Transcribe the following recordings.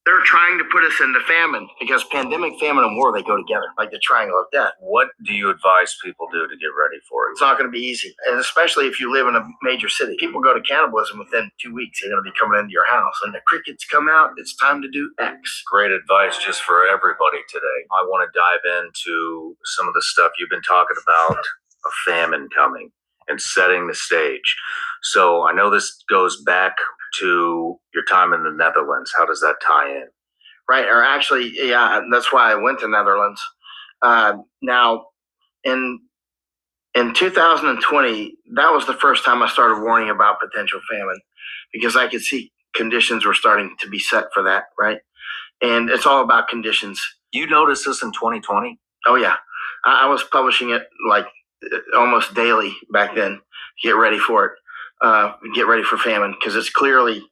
They're trying to put us into famine because pandemic, famine, and war, they go together like the triangle of death. What do you advise people do to get ready for it? It's not going to be easy, and especially if you live in a major city. People go to cannibalism within 2 weeks. They're going to be coming into your house. When the crickets come out, it's time to do X. Great advice just for everybody today. I want to dive into some of the stuff you've been talking about, a famine coming and setting the stage. So I know this goes back to your time in the Netherlands. How does that tie in? Right, or actually, yeah, that's why I went to Netherlands. Now, in 2020, that was the first time I started warning about potential famine because I could see conditions were starting to be set for that, right? And it's all about conditions. You noticed this in 2020? Oh, yeah. I was publishing it like almost daily back then. Get ready for it. Get ready for famine because it's clearly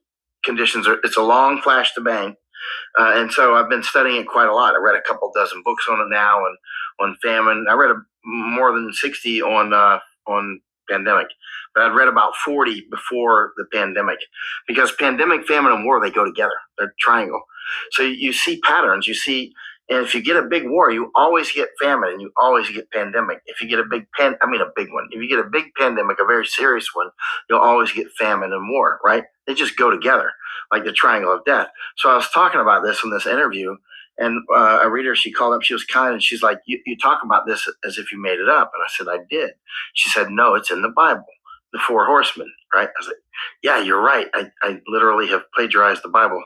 it's a long flash to bang. And so I've been studying it quite a lot. I read a couple dozen books on it now and on famine. I read more than 60 on pandemic, but I'd read about 40 before the pandemic because pandemic, famine, and war, they go together. They're triangle. So you see patterns. And if you get a big war, you always get famine and you always get pandemic. If you get a big one. If you get a big pandemic, a very serious one, you'll always get famine and war, right? They just go together like the triangle of death. So I was talking about this in this interview, and a reader, she called up, she was kind, and she's like, you talk about this as if you made it up. And I said, I did. She said, no, it's in the Bible, the 4 horsemen, right? I was like, yeah, you're right. I literally have plagiarized the Bible.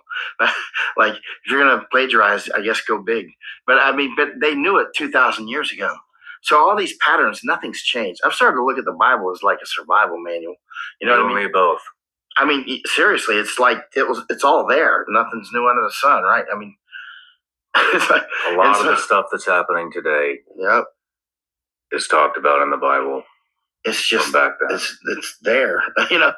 Like, if you're going to plagiarize, I guess go big. But they knew it 2,000 years ago. So all these patterns, nothing's changed. I've started to look at the Bible as like a survival manual. You know what I mean? Me both. I mean, seriously, it's like it's all there. Nothing's new under the sun, right? I mean, like, a lot of the stuff that's happening today, yep, is talked about in the Bible. It's just back then. It's there, you know.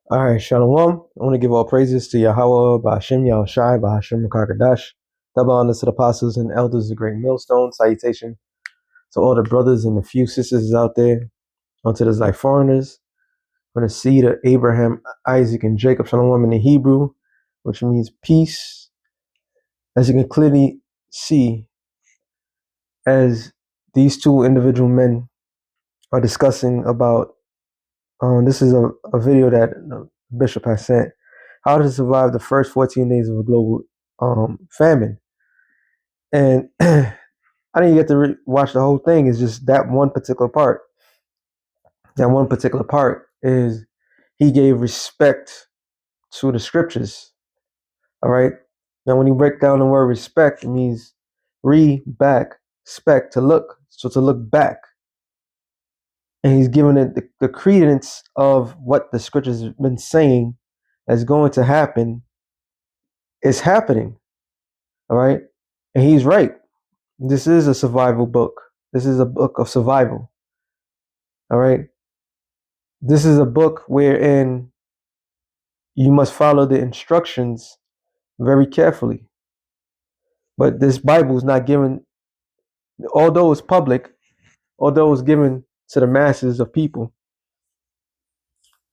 All right, Shalom. I want to give all praises to Yahweh, Ba'ashem Yahushai, Ba'ashem Makakadash. Double honors to the apostles and elders of the great millstone. Salutation to all the brothers and the few sisters out there. Unto the like foreigners. For the seed of Abraham, Isaac, and Jacob. Shalom in the Hebrew, which means peace. As you can clearly see, as these two individual men are discussing about, this is a video that the bishop has sent, how to survive the first 14 days of a global famine. And I didn't get to watch the whole thing. It's just that one particular part. That one particular part is he gave respect to the scriptures. All right. Now, when you break down the word respect, it means back, spec, to look. So to look back. And he's giving it the credence of what the scriptures have been saying is going to happen. Is happening. All right. And he's right. This is a survival book. This is a book of survival. All right. This is a book wherein you must follow the instructions very carefully. But this Bible is not given, although it's public, although it's given to the masses of people,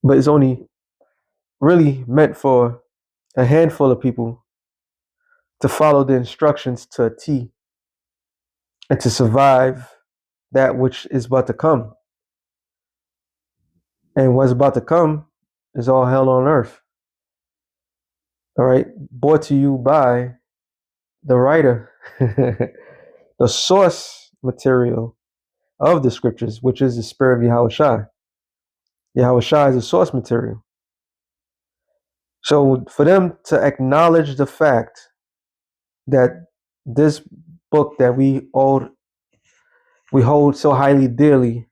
but it's only really meant for a handful of people to follow the instructions to a T and to survive that which is about to come. And what's about to come is all hell on earth. All right, brought to you by the writer, the source material of the scriptures, which is the spirit of Yahushai. Yahushai is the source material. So for them to acknowledge the fact that this book that we hold so highly dearly,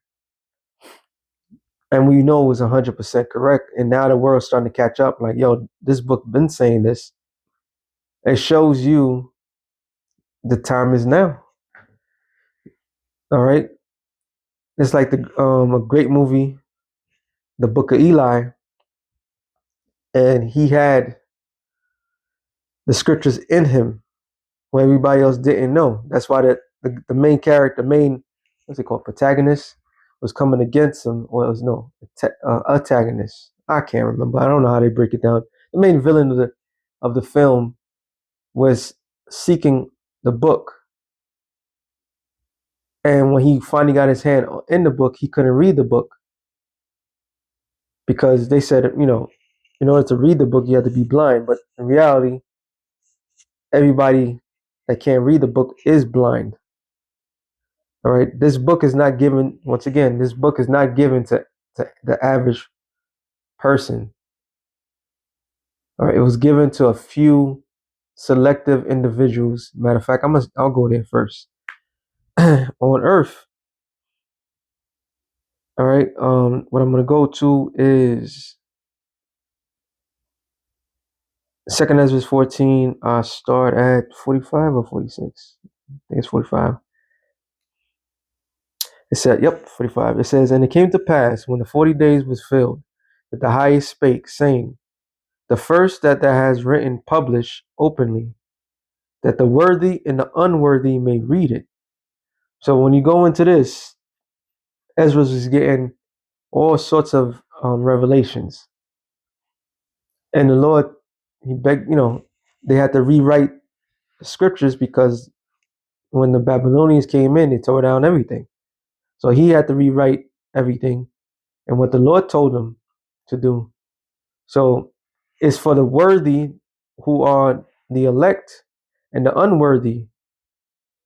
and we know is 100% correct, and now the world's starting to catch up, like, yo, this book been saying this. It shows you the time is now. All right. It's like a great movie, The Book of Eli, and he had the scriptures in him when everybody else didn't know. That's why the main character, what's it called, protagonist, was coming against him, or it was antagonist. I can't remember. I don't know how they break it down. The main villain of the film was seeking the book. And when he finally got his hand in the book, he couldn't read the book because they said, in order to read the book, you have to be blind. But in reality, everybody that can't read the book is blind. All right. This book is not given, once again, this book is not given to the average person. All right. It was given to a few selective individuals. Matter of fact, I'll go there first. On earth. All right. What I'm gonna go to is 2nd Ezra 14. I start at 45 or 46. I think it's 45. It said, yep, 45. It says, and it came to pass when the 40 days was filled, that the highest spake, saying, the first that thou has written publish openly, that the worthy and the unworthy may read it. So when you go into this, Ezra is getting all sorts of revelations. And the Lord, he begged, they had to rewrite the scriptures because when the Babylonians came in, they tore down everything. So he had to rewrite everything and what the Lord told him to do. So it's for the worthy who are the elect and the unworthy,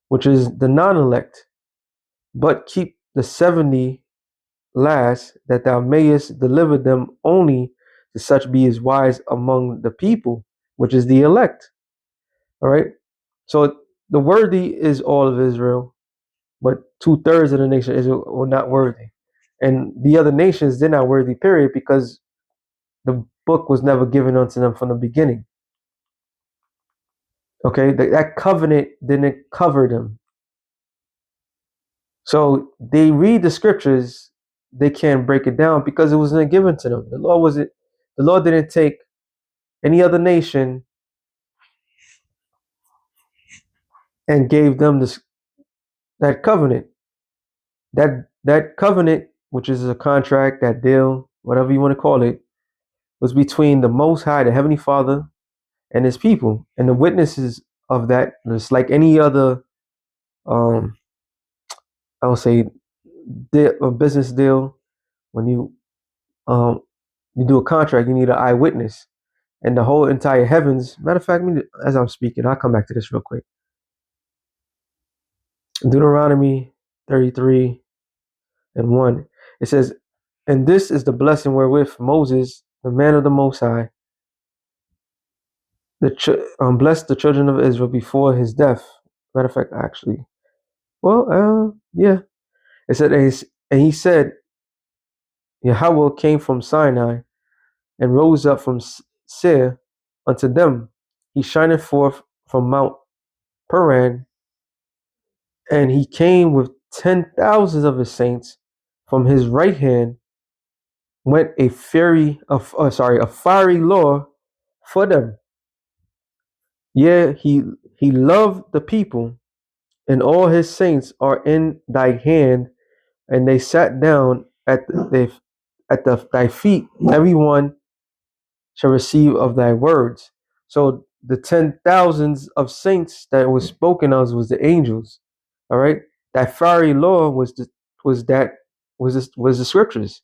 which is the non-elect, but keep the 70 last, that thou mayest deliver them only to such be as wise among the people, which is the elect. All right. So the worthy is all of Israel, but 2/3 of the nation of Israel were not worthy. And the other nations, they're not worthy, period, because the book was never given unto them from the beginning. Okay, that covenant didn't cover them. So they read the scriptures, they can't break it down because it wasn't given to them. The Lord didn't take any other nation and gave them that covenant. That covenant, which is a contract, that deal, whatever you want to call it, was between the Most High, the Heavenly Father, and His people, and the witnesses of that. It's like any other, I would say, a business deal. When you do a contract, you need an eyewitness, and the whole entire heavens. Matter of fact, as I'm speaking, I'll come back to this real quick. Deuteronomy 33:1. It says, and this is the blessing wherewith Moses, the man of the Most High, blessed the children of Israel before his death. Matter of fact, actually, yeah. It said, and he said, Yahweh came from Sinai and rose up from Seir unto them. He shineth forth from Mount Paran, and he came with 10,000s of his saints. From his right hand went a fiery law for them. Yeah, he loved the people, and all his saints are in thy hand, and they sat down at thy feet. Everyone shall receive of thy words. So the 10,000s of saints that was spoken of was the angels. All right, that fiery law was the scriptures.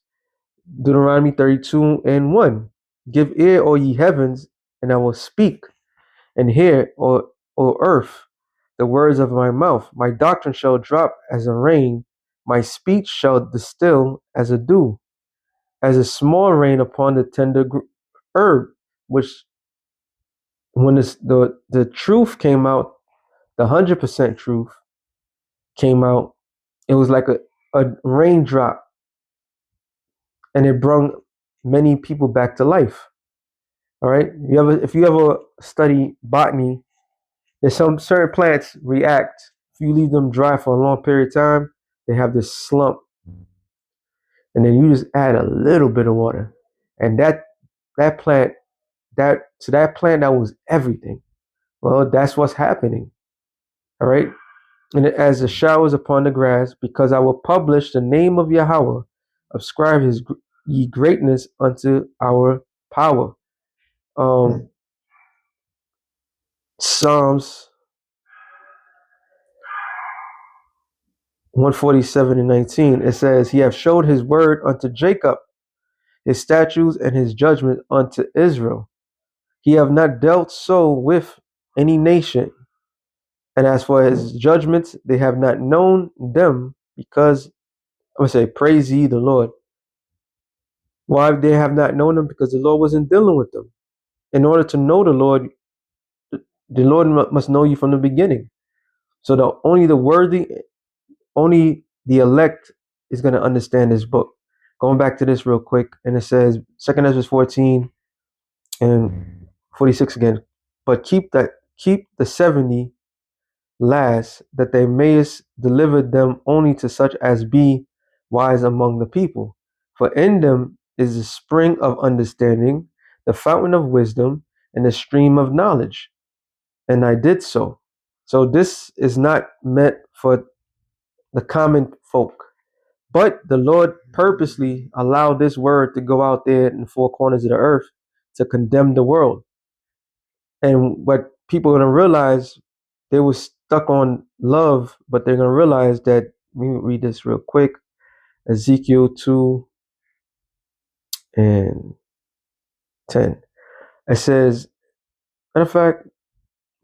Deuteronomy 32:1. Give ear, O ye heavens, and I will speak, and hear, O earth, the words of my mouth. My doctrine shall drop as a rain, my speech shall distill as a dew, as a small rain upon the tender herb, which when the truth came out, the 100% truth came out, it was like a raindrop, and it brought many people back to life. All right. If you ever study botany, there's some certain plants react. If you leave them dry for a long period of time, they have this slump, and then you just add a little bit of water, and that plant that was everything. Well, that's what's happening. All right. And as the showers upon the grass, because I will publish the name of Yahweh, ascribe his ye greatness unto our power. Psalms 147:19. It says, He hath showed his word unto Jacob, his statutes and his judgment unto Israel. He have not dealt so with any nation. And as for his judgments, they have not known them, because I would say, praise ye the Lord. Why they have not known them? Because the Lord wasn't dealing with them. In order to know the Lord must know you from the beginning. So only the worthy, only the elect is going to understand this book. Going back to this real quick, and it says, 2 Ezra 14 and 46 again. But keep the 70 last, that they mayest deliver them only to such as be wise among the people. For in them is the spring of understanding, the fountain of wisdom, and the stream of knowledge. And I did so. So this is not meant for the common folk, but the Lord purposely allowed this word to go out there in the four corners of the earth to condemn the world. And what people are going to realize, they were stuck on love, but they're going to realize that, let me read this real quick. Ezekiel 2 and 10. It says, matter of fact,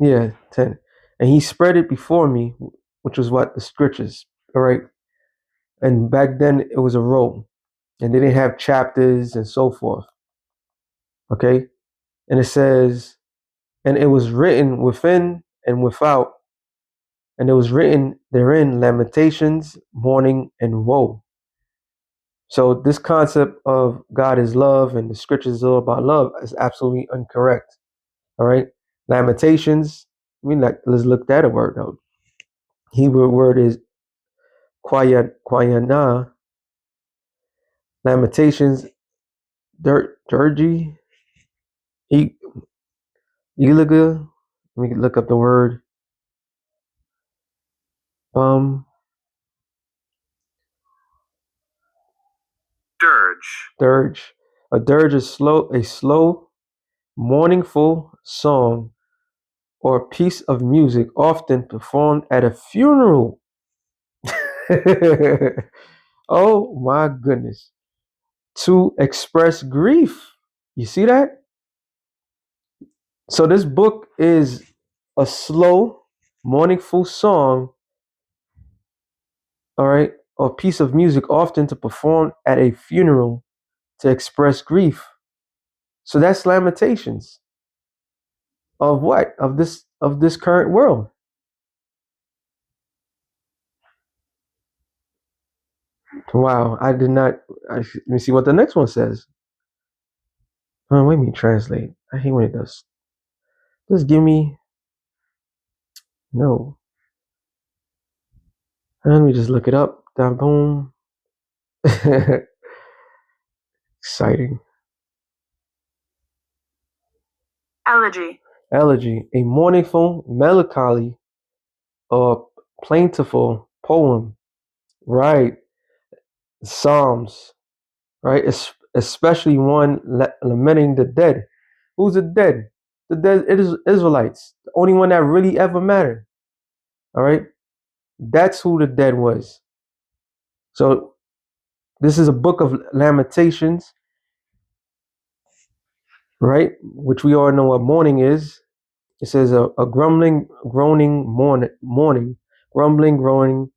10. And he spread it before me, which was what? The scriptures. All right. And back then it was a roll, and they didn't have chapters and so forth. Okay. And it says, and it was written within and without, and it was written therein lamentations, mourning, and woe. So this concept of God is love and the scriptures is all about love is absolutely incorrect. All right. Lamentations, let's look at a word out. Hebrew word is kwayana. Lamentations, dirgy, eliga. Let me look up the word. Dirge. A dirge is a slow, mournful song or piece of music often performed at a funeral. Oh my goodness. To express grief. You see that? So this book is a slow, mournful song, all right, or piece of music often to perform at a funeral to express grief. So that's lamentations of what? Of this current world. Wow, I did not. Let me see what the next one says. Oh, wait, me translate. I hate when it does. Just give me no. Let me just look it up. Down, boom. Exciting. Elegy, a mournful, melancholy, or plaintiveful poem. Right. Psalms. Right. Especially one lamenting the dead. Who's the dead? The dead Israelites. The only one that really ever mattered. All right. That's who the dead was. So this is a book of lamentations, right? Which we all know what mourning is. It says a grumbling, groaning, mourning, grumbling, groaning,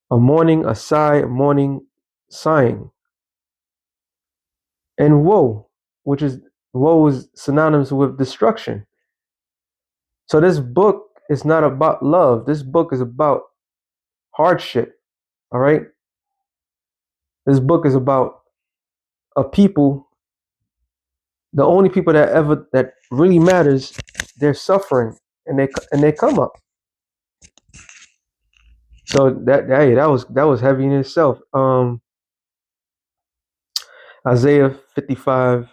a mourning, a sigh, a mourning, sighing, and woe, which is woe is synonymous with destruction. So this book is not about love. This book is about hardship. All right. This book is about a people. The only people that really matters, they're suffering and they come up. So that was heavy in itself. Isaiah 55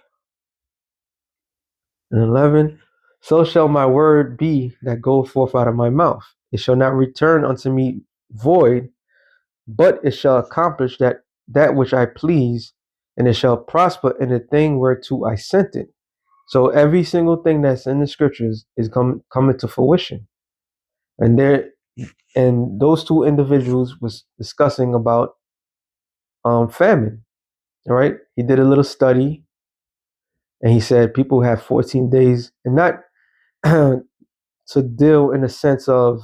and 11. So shall my word be that goeth forth out of my mouth. It shall not return unto me void, but it shall accomplish that which I please, and it shall prosper in the thing whereto I sent it. So every single thing that's in the scriptures is coming to fruition. And those two individuals was discussing about famine. All right. He did a little study and he said people have 14 days, and not to deal in the sense of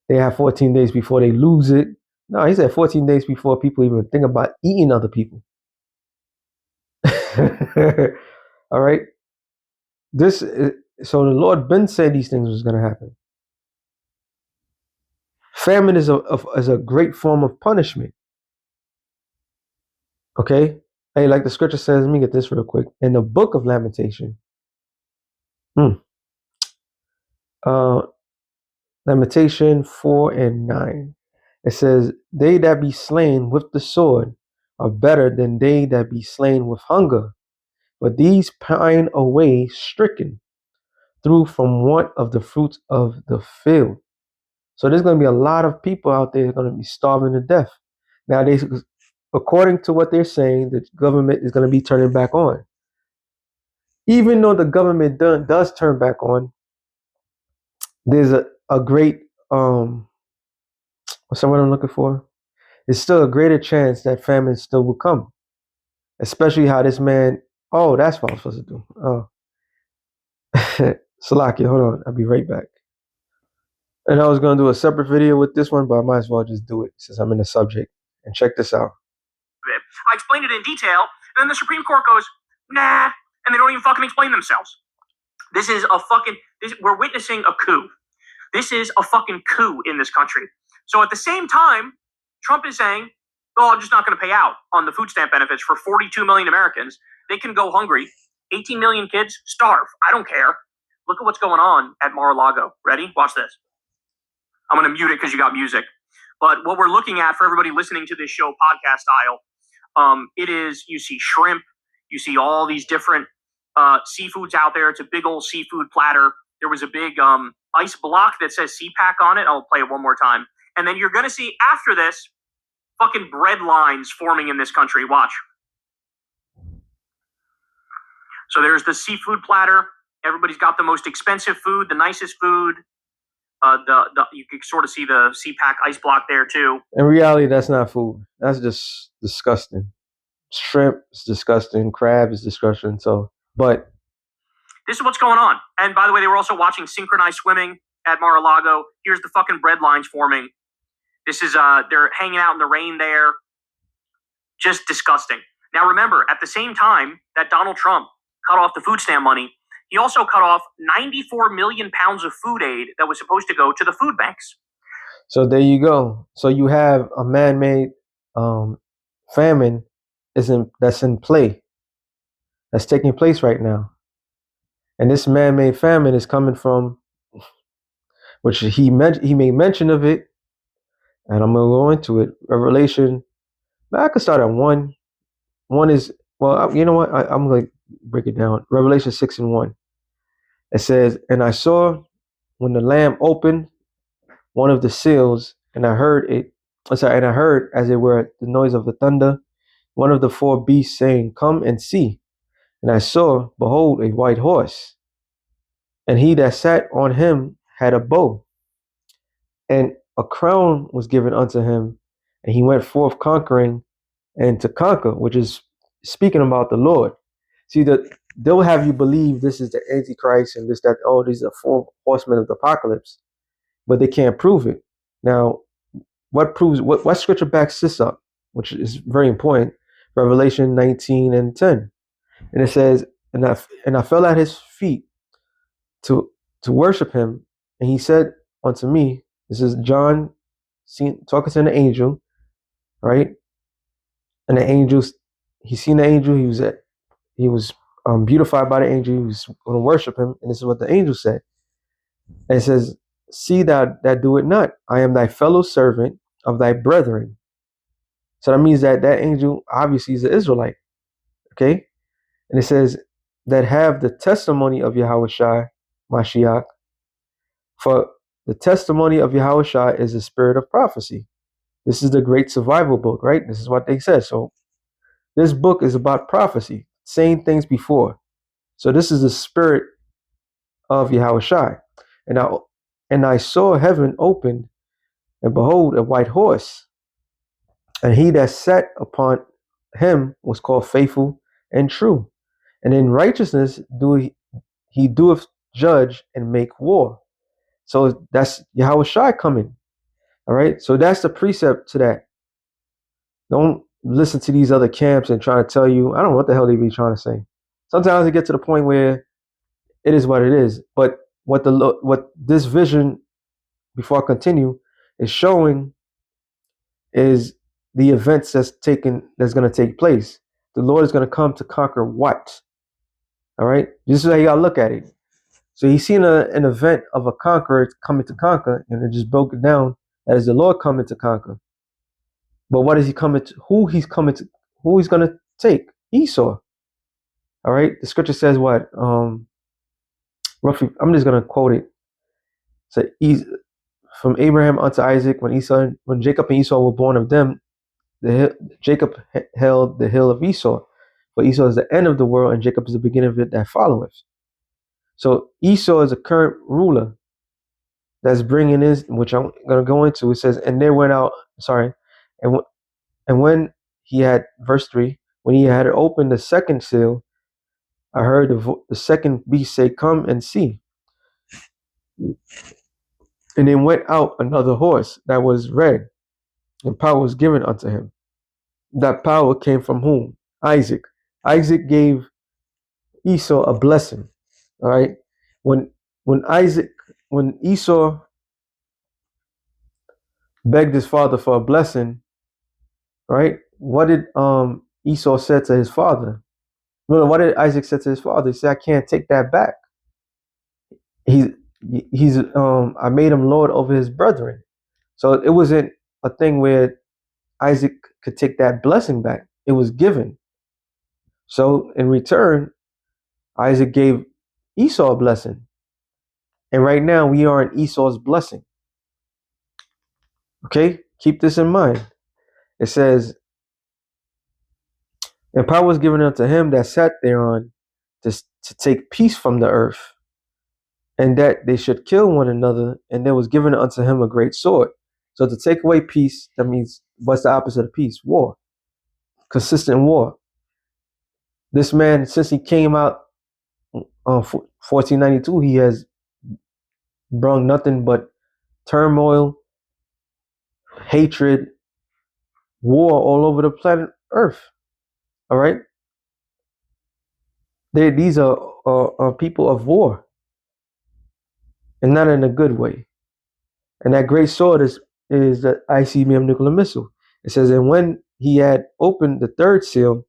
they have 14 days before they lose it. No, he said 14 days before people even think about eating other people. All right. So the Lord Ben said these things was going to happen. Famine is a great form of punishment. Okay. Hey, like the scripture says, let me get this real quick. In the book of Lamentation, Lamentation 4:9, it says, "They that be slain with the sword are better than they that be slain with hunger, but these pine away stricken through from want of the fruits of the field." So there's going to be a lot of people out there going to be starving to death. Now, according to what they're saying, the government is going to be turning back on. Even though the government does turn back on, there's a great what's the word I'm looking for? There's still a greater chance that famine still will come, especially how this man. Oh, that's what I'm supposed to do. Oh, Salakia, hold on, I'll be right back. And I was gonna do a separate video with this one, but I might as well just do it since I'm in the subject. And check this out. I explained it in detail, and then the Supreme Court goes, nah, and they don't even fucking explain themselves. We're witnessing a coup. This is a fucking coup in this country. So at the same time, Trump is saying, oh, I'm just not going to pay out on the food stamp benefits for 42 million Americans. They can go hungry. 18 million kids starve. I don't care. Look at what's going on at Mar-a-Lago. Ready? Watch this. I'm going to mute it because you got music. But what we're looking at for everybody listening to this show podcast style, it is, you see shrimp, you see all these different seafoods out there. It's a big old seafood platter. There was a big ice block that says CPAC on it. I'll play it one more time. And then you're going to see after this fucking bread lines forming in this country. Watch. So there's the seafood platter. Everybody's got the most expensive food, the nicest food. You can sort of see the CPAC ice block there too. In reality, that's not food. That's just disgusting. Shrimp is disgusting. Crab is disgusting. So, but this is what's going on. And by the way, they were also watching synchronized swimming at Mar-a-Lago. Here's the fucking bread lines forming. This is they're hanging out in the rain there. Just disgusting. Now remember, at the same time that Donald Trump cut off the food stamp money, he also cut off 94 million pounds of food aid that was supposed to go to the food banks. So there you go. So you have a man-made famine that's in play, that's taking place right now. And this man-made famine is coming from, which he made mention of it, and I'm gonna go into it. Revelation. I could start at 1. 1 is, well, you know what? I'm gonna break it down. Revelation 6:1. It says, "And I saw when the Lamb opened one of the seals, and I heard as it were the noise of the thunder, one of the 4 beasts saying, Come and see. And I saw, behold, a white horse, and he that sat on him had a bow, and a crown was given unto him, and he went forth conquering and to conquer," which is speaking about the Lord. See, they'll have you believe this is the Antichrist and this, that, oh, these are 4 horsemen of the apocalypse, but they can't prove it. Now, what scripture backs this up, which is very important? Revelation 19:10. And it says, and I fell at his feet to worship him, and he said unto me, this is John talking to an angel, right? And the angels, he seen the angel, he was beautified by the angel, he was going to worship him, and this is what the angel said. And it says, "See that do it not. I am thy fellow servant of thy brethren." So that means that angel obviously is an Israelite. Okay? And it says, "That have the testimony of Yahushua Mashiach. For the testimony of Yahushua is the spirit of prophecy." This is the great survival book, right? This is what they said. So this book is about prophecy, saying things before. So this is the spirit of Yahushai. And I saw heaven opened, and behold, a white horse, and he that sat upon him was called Faithful and True, and in righteousness he doeth judge and make war. So that's Yahushai coming. All right. So that's the precept to that. Don't listen to these other camps and try to tell you. I don't know what the hell they be trying to say. Sometimes it get to the point where it is what it is. But what this vision, before I continue, is showing is the events that's going to take place. The Lord is going to come to conquer what? All right. This is how you got to look at it. So he's seen an event of a conqueror coming to conquer, and it just broke it down. That is the Lord coming to conquer. But what is he coming to? Who he's going to take? Esau. All right. The scripture says what? Roughly, I'm just going to quote it. So from Abraham unto Isaac, when Jacob and Esau were born of them, Jacob held the hill of Esau. But Esau is the end of the world, and Jacob is the beginning of it that followeth. So Esau is a current ruler that's bringing this, which I'm going to go into. It says, and there went out, and when he had, verse 3, when he had opened the second seal, I heard the second beast say, come and see. And then went out another horse that was red, and power was given unto him. That power came from whom? Isaac. Isaac gave Esau a blessing. All right. When Esau begged his father for a blessing, right? What did Esau said to his father? No, what did Isaac say to his father? He said, I can't take that back. I made him lord over his brethren. So it wasn't a thing where Isaac could take that blessing back. It was given. So in return, Isaac gave Esau a blessing. And right now we are in Esau's blessing. Okay? Keep this in mind. It says, and power was given unto him that sat thereon to take peace from the earth, and that they should kill one another, and there was given unto him a great sword. So to take away peace, that means what's the opposite of peace? War. Consistent war. This man, since he came out 1492, he has brought nothing but turmoil, hatred, war all over the planet Earth. All right? These are people of war, and not in a good way. And that great sword is the ICBM nuclear missile. It says, and when he had opened the third seal,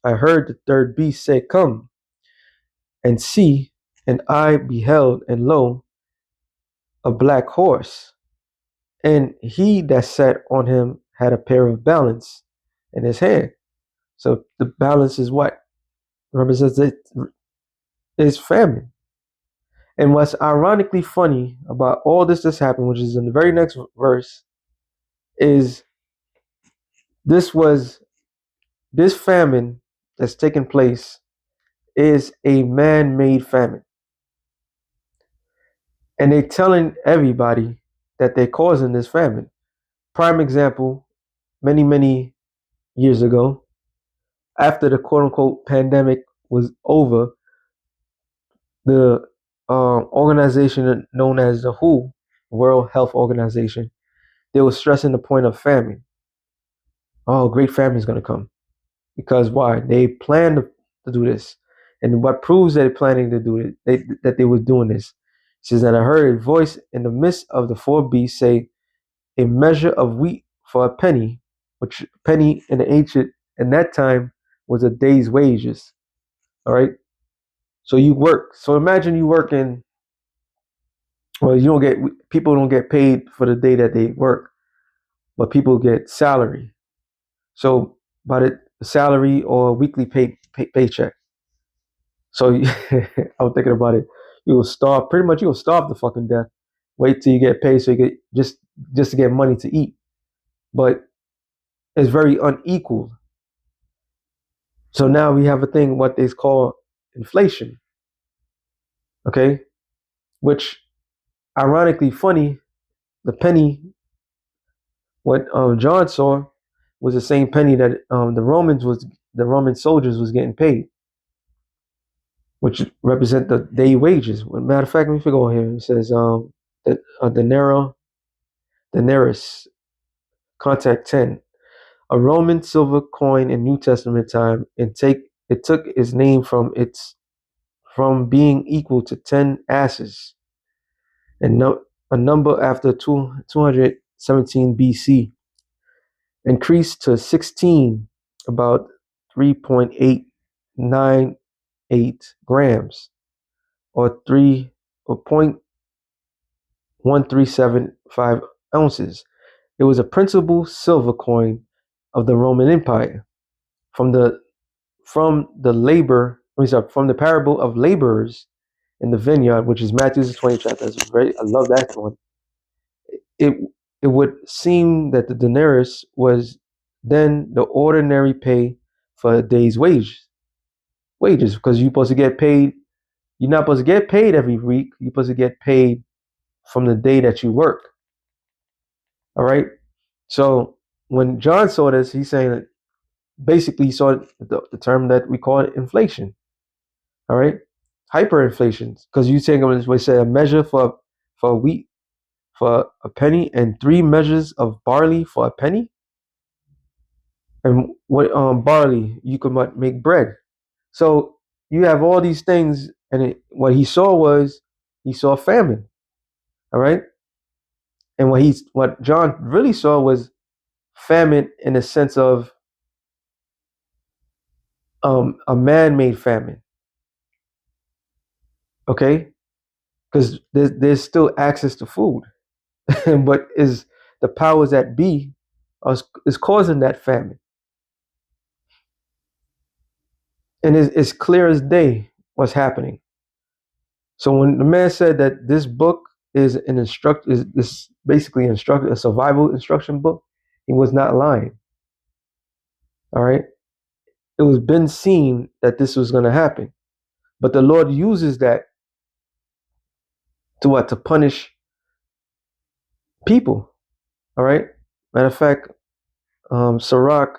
I heard the third beast say, come and see. And I beheld, and lo, a black horse. And he that sat on him had a pair of balance in his hand. So the balance is what? Represents it is famine. And what's ironically funny about all this that's happened, which is in the very next verse, is this famine that's taking place is a man-made famine. And they're telling everybody that they're causing this famine. Prime example, many, many years ago, after the quote-unquote pandemic was over, the organization known as the WHO, World Health Organization, they were stressing the point of famine. Oh, great famine is going to come. Because why? They planned to do this. And what proves that they're planning to do it, that they were doing this, it says that I heard a voice in the midst of the four beasts say, a measure of wheat for a penny, which penny in that time was a day's wages. All right. So you work. So imagine you working. Well, people don't get paid for the day that they work, but people get salary. So by the salary or weekly paycheck. So I was thinking about it. You will starve. Pretty much, you will starve to fucking death. Wait till you get paid so you get just to get money to eat. But it's very unequal. So now we have a thing what they call inflation. Okay, which ironically funny, the penny what John saw was the same penny that the Roman soldiers was getting paid, which represent the day wages. Matter of fact, let me go here. It says that denarius, contact 10, a Roman silver coin in New Testament time, and it took its name from being equal to 10 asses, and a number after 217 BC, increased to 16 about 3.898 grams, or 0.1375 ounces. It was a principal silver coin of the Roman Empire. From the from the parable of laborers in the vineyard, which is Matthew's 20 chapter. I love that one. It it would seem that the denarius was then the ordinary pay for a day's wages, because you're supposed to get paid. You're not supposed to get paid every week. You're supposed to get paid from the day that you work. All right. So when John saw this, he's saying that basically he saw the term that we call inflation. All right, hyperinflation, because you take we say a measure for wheat for a penny, and 3 measures of barley for a penny. And what barley you could make bread. So you have all these things, and what he saw famine. All right, and what John really saw was famine in the sense of a man-made famine. Okay, because there's still access to food, but is the powers that be is causing that famine, and it's clear as day what's happening. So when the man said that this book is this basically a survival instruction book, he was not lying. All right, it was been seen that this was going to happen, but the Lord uses that to punish people. All right, matter of fact, Sirach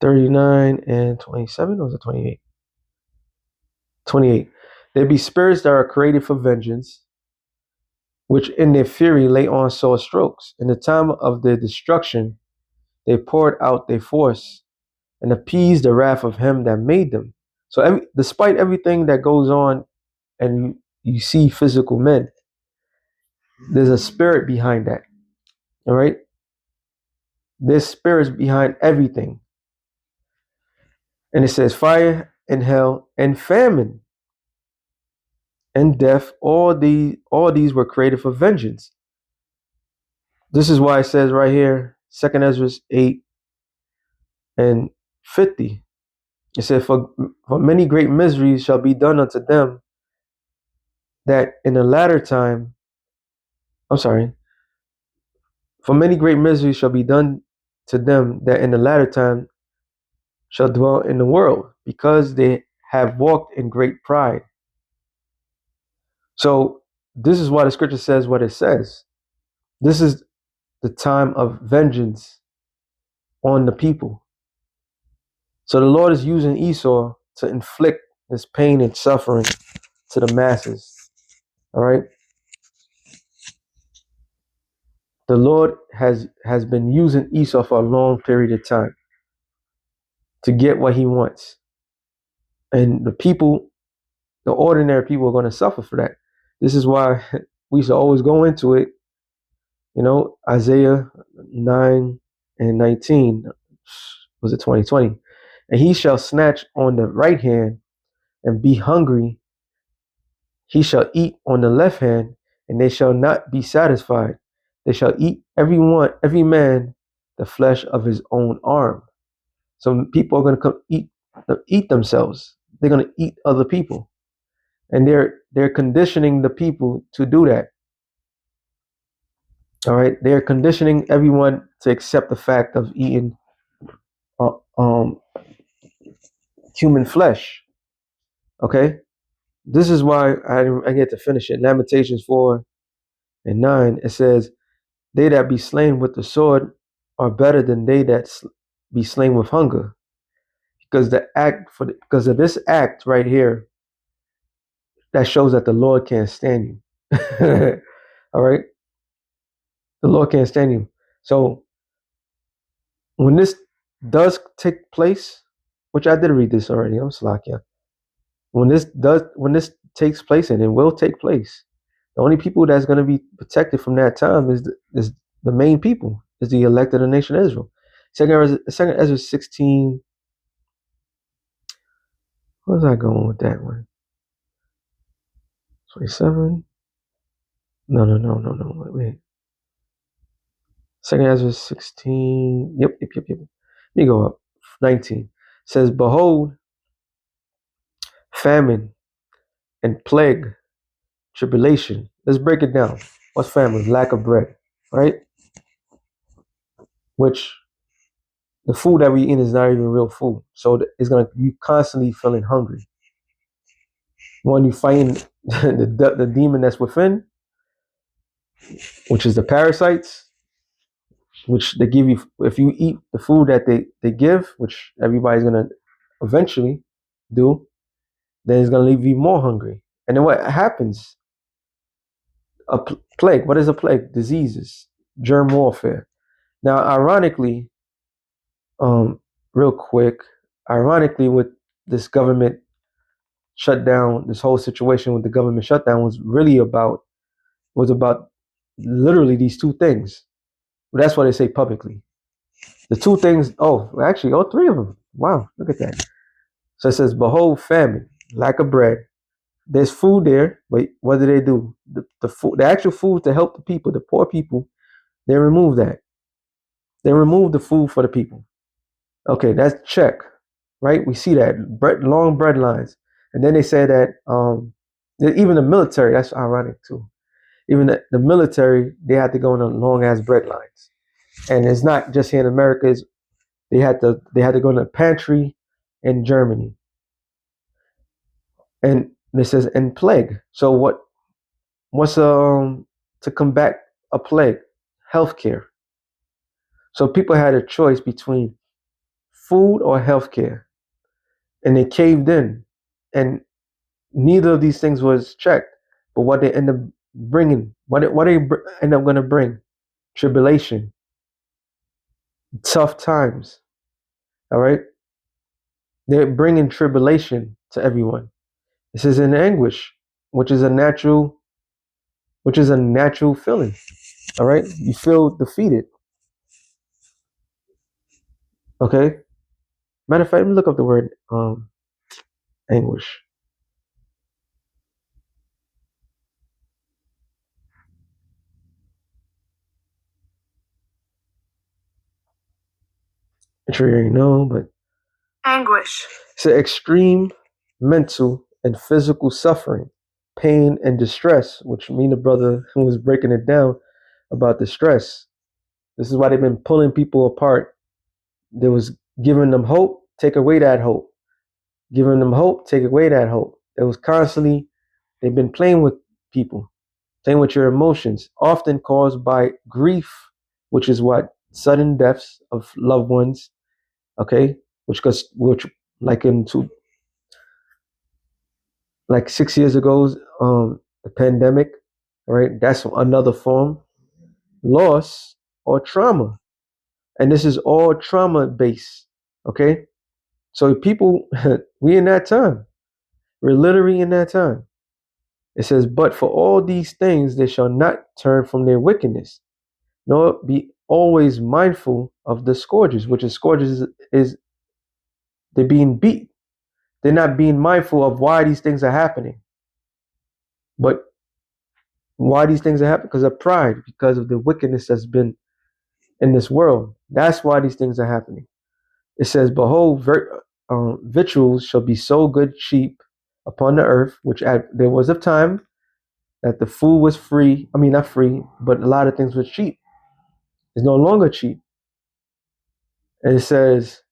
39 and 27, or was it 28? 28. There be spirits that are created for vengeance, which in their fury lay on sore strokes. In the time of their destruction, they poured out their force and appeased the wrath of him that made them. So despite everything that goes on, and you see physical men, there's a spirit behind that. All right? There's spirits behind everything. And it says fire and hell and famine and death, all these were created for vengeance. This is why it says right here, 2nd Ezra 8 and 50. It said, for many great miseries shall be done unto them that in the latter time, I'm sorry, for many great miseries shall be done to them that in the latter time shall dwell in the world, because they have walked in great pride. So this is why the scripture says what it says. This is the time of vengeance on the people. So the Lord is using Esau to inflict this pain and suffering to the masses. All right. The Lord has been using Esau for a long period of time to get what he wants. And the ordinary people are going to suffer for that. This is why we should always go into it. Isaiah 9 and 19, was it 2020? And he shall snatch on the right hand and be hungry. He shall eat on the left hand, and they shall not be satisfied. They shall eat every man, the flesh of his own arm. So people are going to come eat themselves. They're going to eat other people, and they're conditioning the people to do that. All right, they're conditioning everyone to accept the fact of eating human flesh. Okay, this is why I get to finish it. Lamentations 4:9. It says, "They that be slain with the sword are better than they that be slain with hunger." Because because of this act right here, that shows that the Lord can't stand you. All right, the Lord can't stand you. So when this does take place, which I did read this already, I'm Slakia. When this takes place, and it will take place, the only people that's going to be protected from that time is the main people, is the elect of the nation of Israel. Second Ezra 16. Where's I going with that one? 27. No. Wait. Second Ezra 16. Yep. Let me go up. 19 says, "Behold, famine and plague, tribulation." Let's break it down. What's famine? Lack of bread, right? Which the food that we eat is not even real food. So it's gonna you constantly feeling hungry. When you find the demon that's within, which is the parasites, which they give you if you eat the food that they give, which everybody's gonna eventually do, then it's gonna leave you more hungry. And then what happens? A plague. What is a plague? Diseases, germ warfare. Now, ironically, real quick, ironically, with this government shutdown, this whole situation with the government shutdown was about literally these two things. Well, that's what they say publicly. The two things. Oh, actually, all three of them. Wow, look at that. So it says, "Behold, famine, lack of bread." There's food there, but what do? The food, the actual food to help the people, the poor people, they remove that. They remove the food for the people. Okay, that's check, right? We see that long bread lines, and then they say that even the military. That's ironic too. Even the military, they had to go on long ass bread lines, and it's not just here in America. They had to go in the pantry in Germany, and it says and plague. So what's to combat a plague? Healthcare. So people had a choice between food or healthcare, and they caved in, and neither of these things was checked. But what they end up bringing, what they end up going to bring, tribulation, tough times. All right, they're bringing tribulation to everyone. This is in anguish, which is a natural feeling. All right, you feel defeated. Okay. Matter of fact, let me look up the word anguish. I'm sure you already know, but anguish. It's an extreme mental and physical suffering, pain and distress, which me and the brother who was breaking it down about the stress. This is why they've been pulling people apart. They was giving them hope, take away that hope. Giving them hope, take away that hope. It was constantly, they've been playing with people, playing with your emotions, often caused by grief, which is what? Sudden deaths of loved ones, okay? Which like like 6 years ago, the pandemic, right? That's another form, loss or trauma. And this is all trauma based, okay? So people, we in that time. We're literally in that time. It says, but for all these things, they shall not turn from their wickedness, nor be always mindful of the scourges, which is they're being beat. They're not being mindful of why these things are happening. But why these things are happening? Because of pride, because of the wickedness that's been in this world. That's why these things are happening. It says, "Behold, victuals shall be so good cheap upon the earth," which there was a time that the food was free. I mean, not free, but a lot of things was cheap. It's no longer cheap. And it says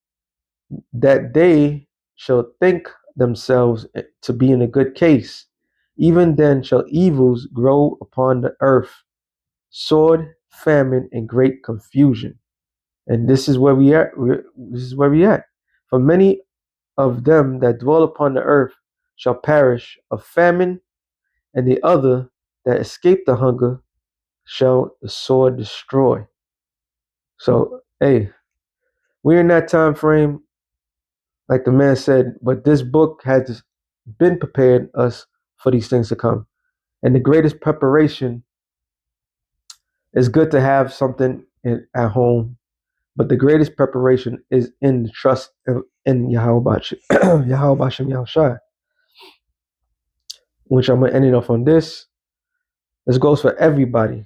that they shall think themselves to be in a good case, even then shall evils grow upon the earth, sword, famine, and great confusion. And this is where we at. This is where we at. For many of them that dwell upon the earth shall perish of famine, and the other that escape the hunger shall the sword destroy. So, hey, we're in that time frame, like the man said, but this book has been prepared us for these things to come. And the greatest preparation is good to have something at home, but the greatest preparation is in the trust in Yahweh Yahushua, which I'm gonna end it off on this. This goes for everybody.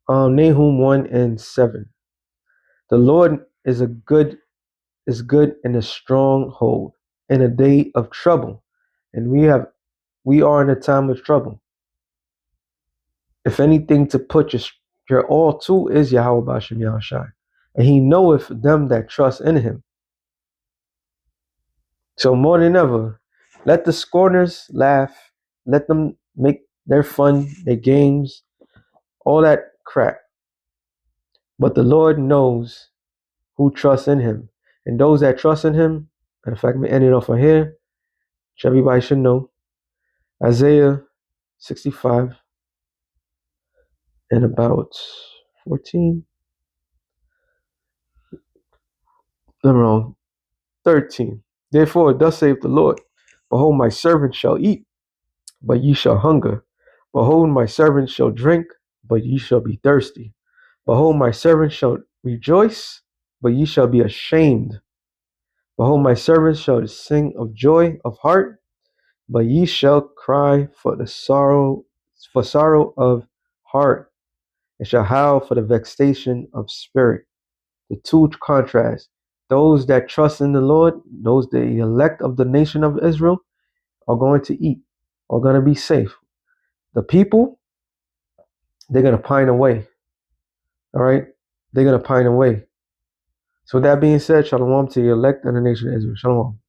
Nahum 1:7. The Lord is good in a stronghold in a day of trouble, and we are in a time of trouble. If anything to put your all to is Yahweh Bashem Yahushai, and He knoweth them that trust in Him. So more than ever, let the scorners laugh, let them make their fun, their games, all that crap. But the Lord knows who trusts in Him, and those that trust in Him. Matter of fact, let me end it off on here, which everybody should know. Isaiah 65 and about 14. I'm wrong. 13. Therefore, thus saith the Lord, behold, my servant shall eat, but ye shall hunger. Behold, my servant shall drink, but ye shall be thirsty. Behold, my servant shall rejoice, but ye shall be ashamed. Behold, my servant shall sing of joy of heart, but ye shall cry for sorrow of heart, and shall howl for the vexation of spirit. The two contrasts. Those that trust in the Lord, those the elect of the nation of Israel, are going to eat, are going to be safe. The people, they're going to pine away. All right? They're going to pine away. So with that being said, shalom to the elect and the nation of Israel. Shalom.